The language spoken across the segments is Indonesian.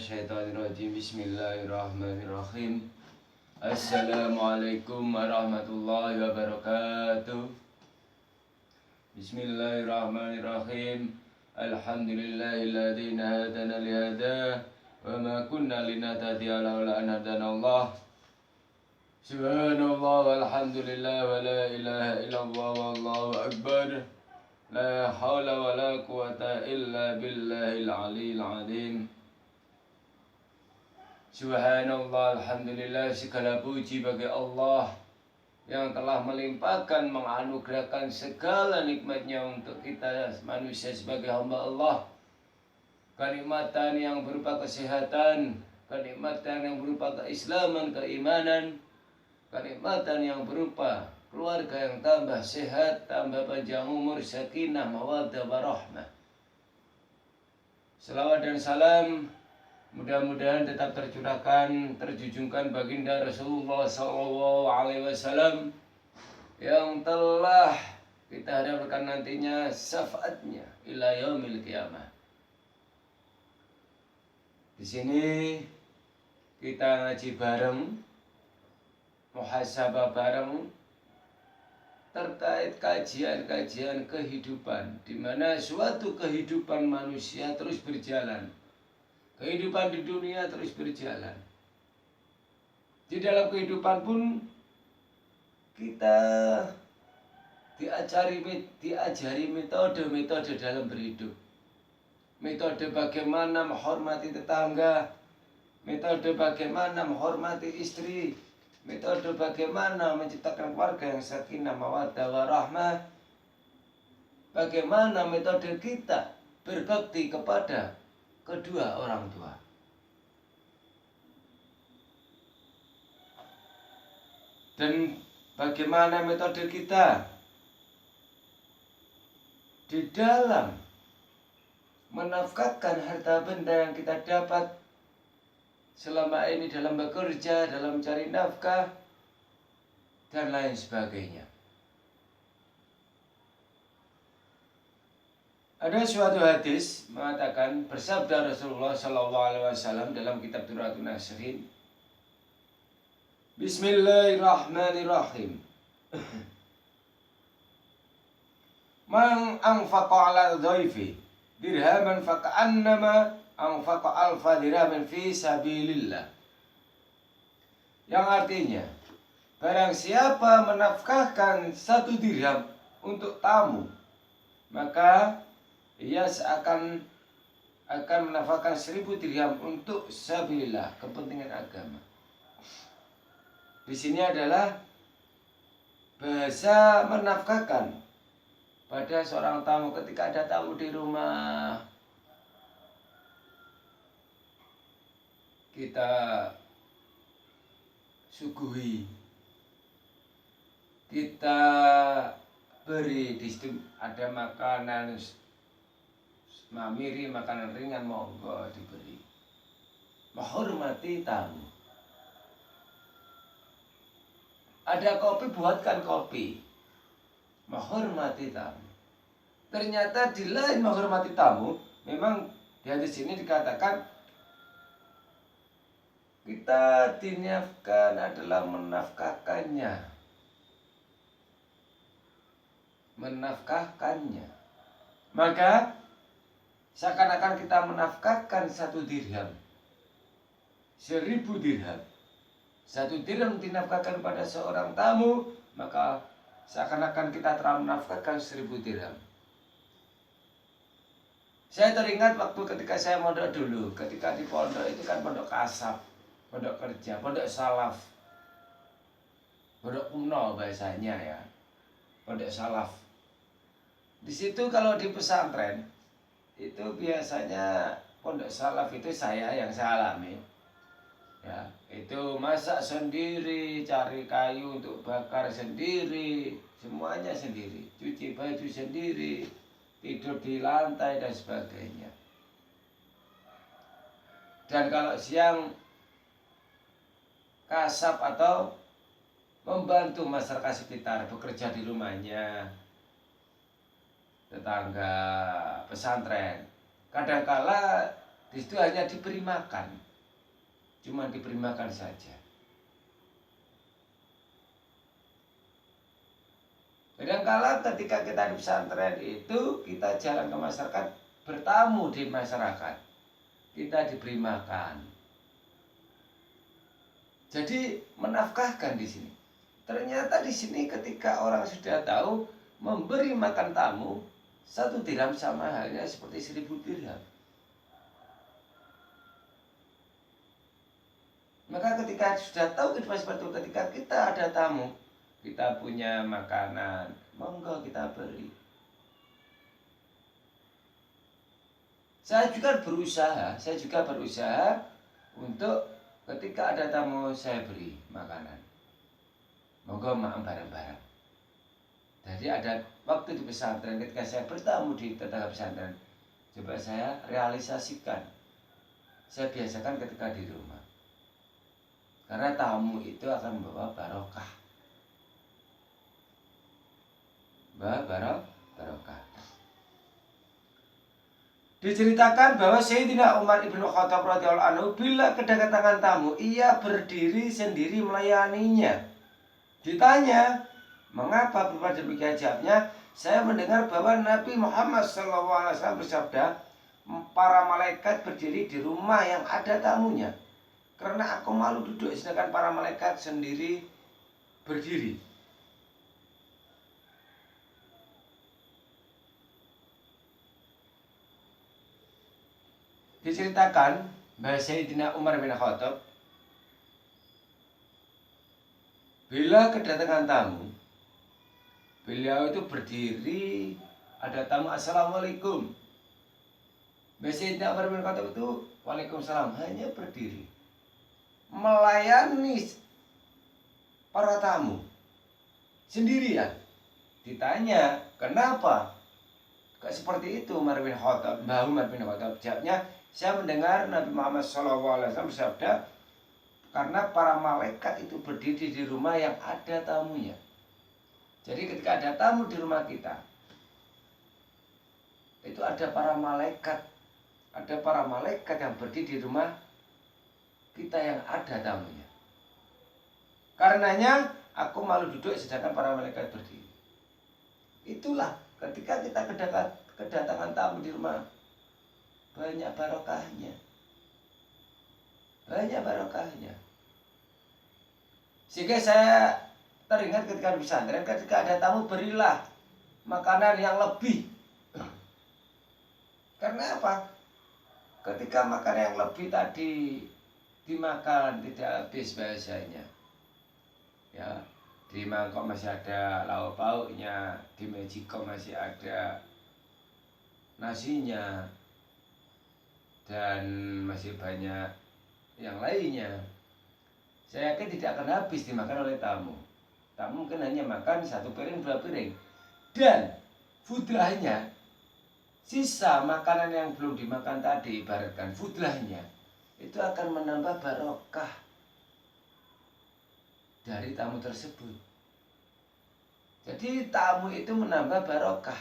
minasyaitonirrajim. Bismillahirrahmanirrahim. Assalamualaikum warahmatullahi wabarakatuh. Bismillahirrahmanirrahim. Alhamdulillahilladzi hadana lihada wa ma kunna linahtadiya laula an hadanallah. Subhanallah walhamdulillah wa la ilaha illallah wallahu akbar. La hawla wa la quwata illa billahil aliyil azim. Subhanallah, alhamdulillah, segala puji bagi Allah yang telah melimpahkan, menganugerahkan segala nikmatnya untuk kita manusia sebagai hamba Allah. Kenikmatan yang berupa kesehatan, kenikmatan yang berupa keislaman, keimanan, kenikmatan yang berupa keluarga yang tambah sehat, tambah panjang umur, sakinah, mawaddah, warahmah. Selawat dan salam mudah-mudahan tetap terjunjungkan baginda Rasulullah SAW yang telah kita harapkan nantinya syafaatnya ila yaumil qiyamah. Di sini kita ngaji bareng, muhasabah bareng terkait kajian-kajian kehidupan, di mana suatu kehidupan manusia terus berjalan. Kehidupan di dunia terus berjalan. Di dalam kehidupan pun kita diajari metode-metode dalam berhidup. Metode bagaimana menghormati tetangga, metode bagaimana menghormati istri, metode bagaimana menciptakan keluarga yang sakinah, mawaddah, warahmah. Bagaimana metode kita berbakti kepada kedua orang tua. Dan bagaimana metode kita di dalam menafkahkan harta benda yang kita dapat selama ini dalam bekerja, dalam mencari nafkah, dan lain sebagainya. Ada suatu hadis mengatakan, bersabda Rasulullah SAW dalam kitab Durratun Nasihin, Bismillahirrahmanirrahim. Man anfaqa ala dhaifi dirhaman faka'annama anfaqa alfa dirhamin fi sabilillah. Yang artinya, barang siapa menafkahkan 1 dirham untuk tamu, maka ia akan menafkahkan 1000 dirham untuk sabilillah, kepentingan agama. Di sini adalah bahasa menafkahkan pada seorang tamu. Ketika ada tamu di rumah, kita suguhi, kita beri. Di situ ada makanan mamiri, makanan ringan, monggo diberi. Menghormati tamu. Ada kopi, buatkan kopi. Menghormati tamu. Ternyata di lain menghormati tamu, memang di hadis ini dikatakan kita dinafkahkan adalah menafkahkannya. Menafkahkannya. Maka seakan-akan kita menafkahkan 1 dirham, 1000 dirham. 1 dirham dinafkahkan pada seorang tamu, maka seakan-akan kita telah menafkahkan 1000 dirham. Saya teringat waktu ketika saya mondok dulu, ketika di pondok itu kan pondok kasab, pondok kerja, pondok salaf, pondok kuno bahasanya ya, pondok salaf. Di situ kalau di pesantren itu biasanya pondok salaf itu saya yang saya alami, ya, itu masak sendiri, cari kayu untuk bakar sendiri, semuanya sendiri, cuci baju sendiri, tidur di lantai dan sebagainya. Dan kalau siang kasab atau membantu masyarakat sekitar bekerja di rumahnya, tetangga pesantren. Kadangkala Di situ hanya diberi makan, cuma diberi makan saja. Kadang-kala ketika kita di pesantren itu, kita jalan ke masyarakat, bertamu di masyarakat, kita diberi makan. Jadi menafkahkan di sini. Ternyata di sini ketika orang sudah tahu memberi makan tamu, 1 dirham sama halnya seperti 1000 dirham. Maka ketika sudah tahu kehidupan seperti itu, ketika kita ada tamu, kita punya makanan, monggo kita beri. Saya juga berusaha untuk ketika ada tamu saya beri makanan. Monggo makan bareng-bareng. Jadi ada waktu di pesantren ketika saya bertamu di tetangga pesantren, coba saya realisasikan. Saya biasakan ketika di rumah. Karena tamu itu akan membawa barokah. Barokah. Diceritakan bahwa Sayyidina Umar ibnu Khattab radhiyallahu anhu bila kedatangan tamu, ia berdiri sendiri melayaninya. Ditanya, mengapa berbuat demikian? Jawabnya, saya mendengar bahwa Nabi Muhammad SAW bersabda, para malaikat berdiri di rumah yang ada tamunya. Karena aku malu duduk, sedangkan para malaikat sendiri berdiri. Diceritakan bahwa Sayyidina Umar bin Khattab bila kedatangan tamu, beliau itu berdiri, ada tamu, assalamualaikum. Sayyidina Umar bin Khattab itu waalaikumsalam, hanya berdiri melayani para tamu sendirian. Ditanya, kenapa kok seperti itu Umar bin Khattab? Umar bin Khattab jawabnya, saya mendengar Nabi Muhammad SAW bersabda, karena para malaikat itu berdiri di rumah yang ada tamunya. Jadi ketika ada tamu di rumah kita, itu ada para malaikat yang berdiri di rumah kita yang ada tamunya. Karenanya aku malu duduk sedangkan para malaikat berdiri. Itulah ketika kita kedatangan tamu di rumah, banyak barokahnya. Sehingga saya teringat ketika di pesantren, ketika ada tamu berilah makanan yang lebih. Karena apa? Ketika makanan yang lebih tadi dimakan tidak habis bahasanya. Ya, di mangkok masih ada lauk pauknya, di magicom masih ada nasinya, dan masih banyak yang lainnya. Saya yakin tidak akan habis dimakan oleh tamu. Tamu mungkin hanya makan 1 piring, 2 piring. Dan fudlahnya, sisa makanan yang belum dimakan tadi, ibaratkan fudlahnya, itu akan menambah barokah dari tamu tersebut. Jadi tamu itu menambah barokah.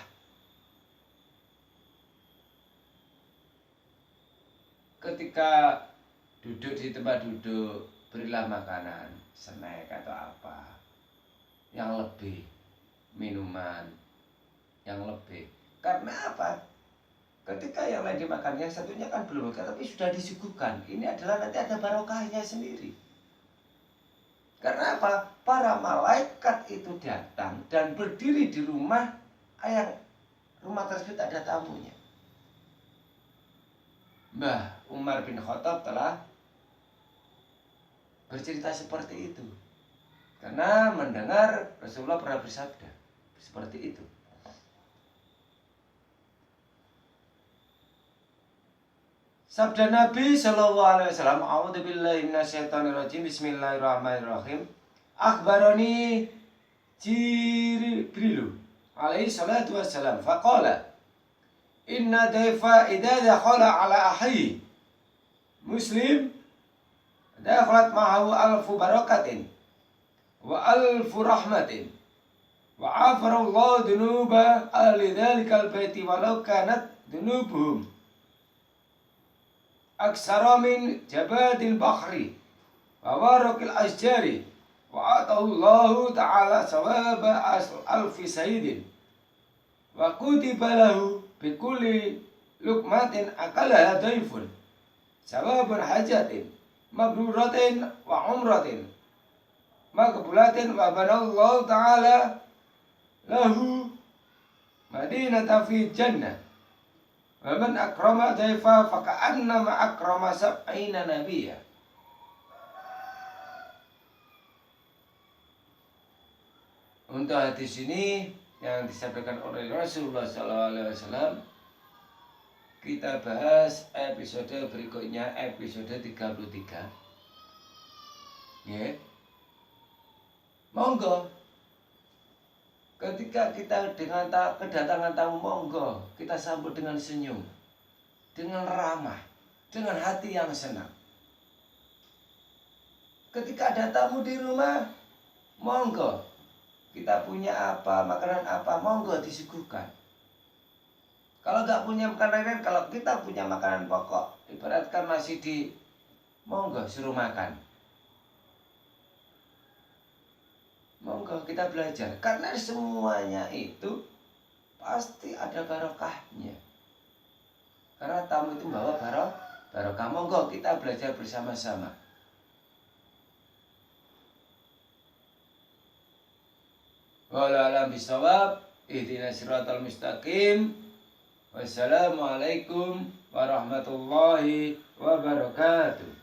Ketika duduk di tempat duduk, berilah makanan, snack atau apa yang lebih, minuman yang lebih. Karena apa? Ketika yang lain dimakan, yang satunya kan belum makan, tapi sudah disuguhkan. Ini adalah nanti ada barokahnya sendiri. Karena apa? Para malaikat itu datang dan berdiri di rumah yang rumah tersebut ada tamunya. Mbah Umar bin Khattab telah bercerita seperti itu. Karena mendengar Rasulullah pernah bersabda seperti itu. Sabda Nabi SAW, A'udzubillahi minasyaitonirrajim, Bismillahirrahmanirrahim. Akhbarani Jibrilu alaihi salatu wassalam, faqala, inna daifa idza dakhala ala ahyi muslim dakhalat ma'ahu alfu barakatin wa alfu rahmatin wa afarallahu dunuba ahli dhalikal baiti walau kanat dunubuhum aksara min jabadil bakhri wa warakil asjari wa atahu Allahu ta'ala sawaba alfi sayyidin wa kutiba lahu bikulli lukmatin akalaha daifun sawabun hajatin mabruratin wa umratin makbulatin wa banallahu ta'ala lahu madinata fi jannah wa man akrama daifa faka'annama akrama sab'ina nabiyya. Untuk hadis ini yang disampaikan oleh Rasulullah SAW, kita bahas episode berikutnya, episode 33. Ya. Monggo. Ketika kita dengan kedatangan tamu, monggo kita sambut dengan senyum, dengan ramah, dengan hati yang senang. Ketika ada tamu di rumah, monggo kita punya apa, makanan apa, monggo disuguhkan. Kalau nggak punya makanan lain, kalau kita punya makanan pokok, ibaratkan masih di, monggo suruh makan. Monggo kita belajar, karena semuanya itu pasti ada barokahnya. Karena tamu itu membawa barokah. Monggo kita belajar bersama-sama. Wallahu a'lam bishawab. Ihdinas siratal mustaqim. Wassalamualaikum warahmatullahi wabarakatuh.